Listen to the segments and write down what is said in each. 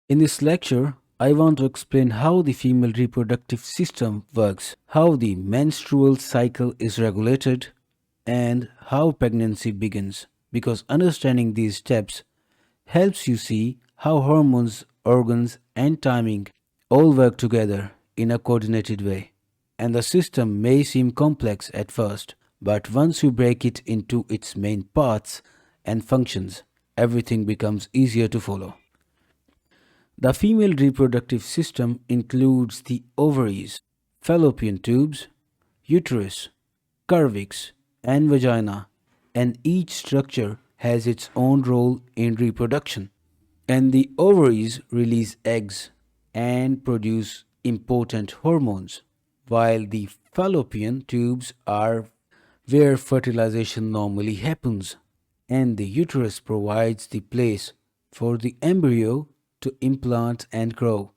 In this lecture, I want to explain how the female reproductive system works, how the menstrual cycle is regulated, and how pregnancy begins. Because understanding these steps helps you see how hormones, organs, and timing all work together in a coordinated way. And the system may seem complex at first, but once you break it into its main parts and functions, everything becomes easier to follow. The female reproductive system includes the ovaries, fallopian tubes, uterus, cervix, and vagina, and each structure has its own role in reproduction. And the ovaries release eggs and produce important hormones, while the fallopian tubes are where fertilization normally happens, and the uterus provides the place for the embryo to implant and grow,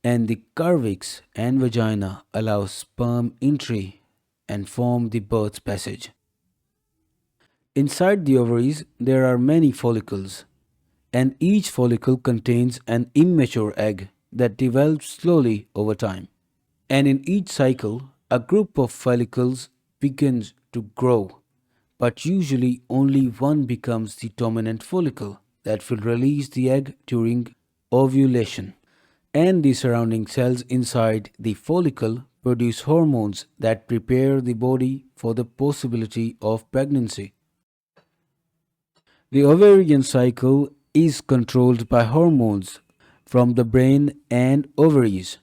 and the cervix and vagina allow sperm entry and form the birth passage. Inside the ovaries, there are many follicles, and each follicle contains an immature egg that develops slowly over time. And in each cycle, a group of follicles begins to grow, but usually only one becomes the dominant follicle that will release the egg during ovulation. And the surrounding cells inside the follicle produce hormones that prepare the body for the possibility of pregnancy. The ovarian cycle is controlled by hormones from the brain and ovaries,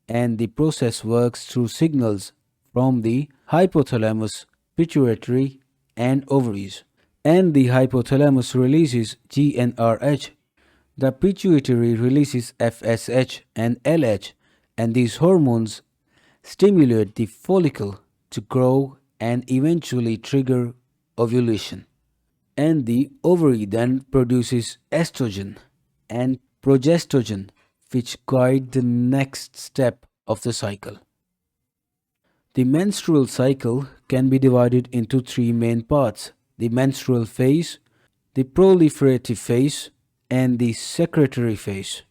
and the process works through signals from the hypothalamus, pituitary, and ovaries. And the hypothalamus releases GnRH, the pituitary releases FSH and LH, and these hormones stimulate the follicle to grow and eventually trigger ovulation. And the ovary then produces estrogen and progestogen, which guide the next step of the cycle. The menstrual cycle can be divided into three main parts: the menstrual phase, the proliferative phase, and the secretory phase.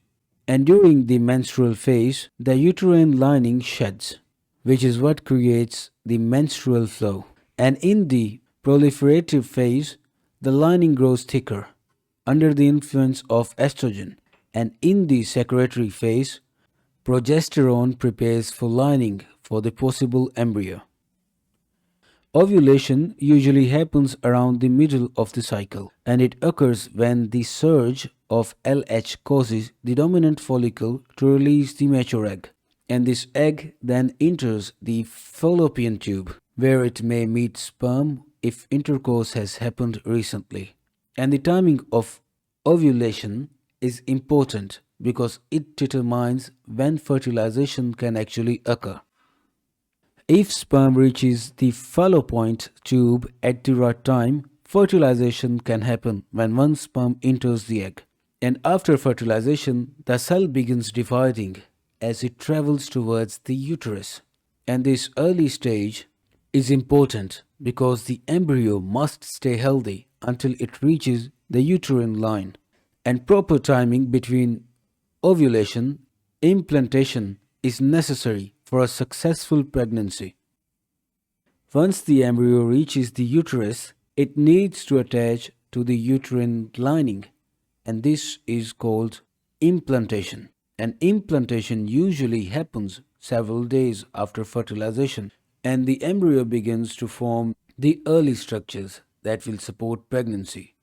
And during the menstrual phase, the uterine lining sheds, which is what creates the menstrual flow. And in the proliferative phase, the lining grows thicker under the influence of estrogen. And in the secretory phase, progesterone prepares for lining for the possible embryo. Ovulation usually happens around the middle of the cycle, and it occurs when the surge of LH causes the dominant follicle to release the mature egg. And this egg then enters the fallopian tube, where it may meet sperm if intercourse has happened recently. And the timing of ovulation is important because it determines when fertilization can actually occur. If sperm reaches the fallopian tube at the right time, fertilization can happen when one sperm enters the egg. And after fertilization, the cell begins dividing as it travels towards the uterus. And this early stage is important because the embryo must stay healthy until it reaches the uterine line. And proper timing between ovulation implantation is necessary for a successful pregnancy. Once the embryo reaches the uterus, it needs to attach to the uterine lining, and this is called implantation. And implantation usually happens several days after fertilization, and the embryo begins to form the early structures that will support pregnancy.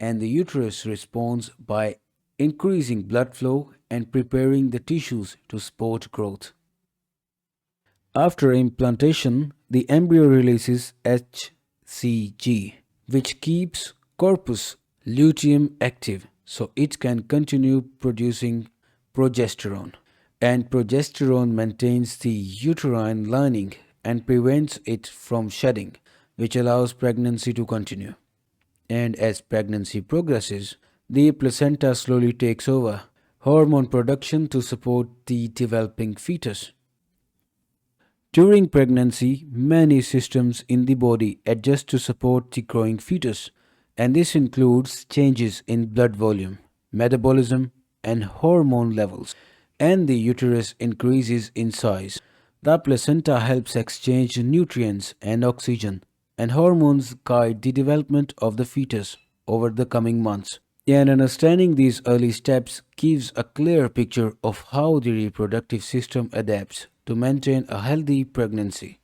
And the uterus responds by increasing blood flow and preparing the tissues to support growth. After implantation, the embryo releases HCG, which keeps corpus luteum active so it can continue producing progesterone. And progesterone maintains the uterine lining and prevents it from shedding, which allows pregnancy to continue. And as pregnancy progresses, the placenta slowly takes over hormone production to support the developing fetus. During pregnancy, many systems in the body adjust to support the growing fetus, and this includes changes in blood volume, metabolism, and hormone levels, and the uterus increases in size. The placenta helps exchange nutrients and oxygen, and hormones guide the development of the fetus over the coming months. And understanding these early steps gives a clear picture of how the reproductive system adapts to maintain a healthy pregnancy.